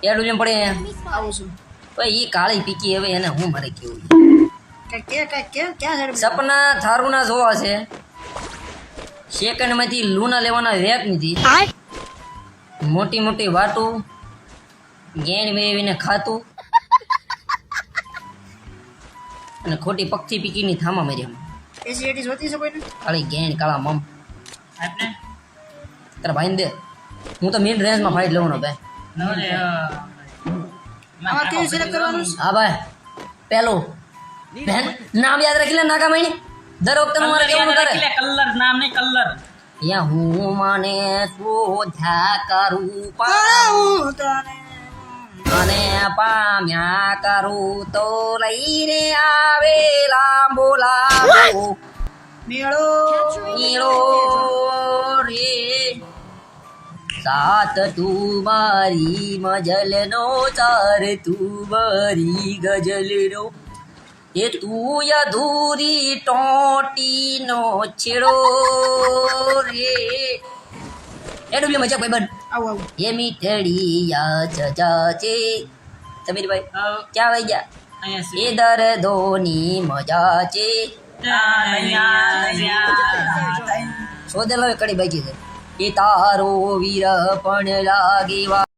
એડું જેમ પડે આવું છું ભાઈ ઈ કાળી પીકી હવે એને હું મારે કેવું ક્યાં સાઈડ સપના થારુના જોવા છે સેકન્ડમાંથી લૂના લેવાના વેક નથી મોટી મોટી વાટું ગેણ વેવીને ખાતું અને ખોટી પક્ષી પીકીની થામા મારી એસીએટી જોતી છે કોઈને કાળી ગેણ કાળા મમ આપણે તારા ભાઈને દે હું તો મિડ રેન્જમાં ફાઇટ લેવાનો ભાઈ નવરે આમાં કેવી સિલેક્ટ કરવાનું છે? હા ભાઈ પેલું બેન નામ યાદ રાખી લે નાકા મણી દર વખતે મારે કેવું કરે કલર નામ નહીં કલર યા હું મને શોધ્યા કરું આવું તને અને પામ્યા કરું તો લઈને આવે લાંબો લાંબો મેળો નીળો રે સાત તું મારી મજલનો ચાર તું મારી ગજલનો એ તું અધૂરી ટોટીનો છેડો રે એડું મજા ભાઈ બન આવું આવું એ મીઠડી યાદ છે સમીરભાઈ ક્યાં વહી ગયા અહીંયા એ દર્દોની મજા છે શોધેલો કડી બાકી છે એ તારો વીર પણ લાગે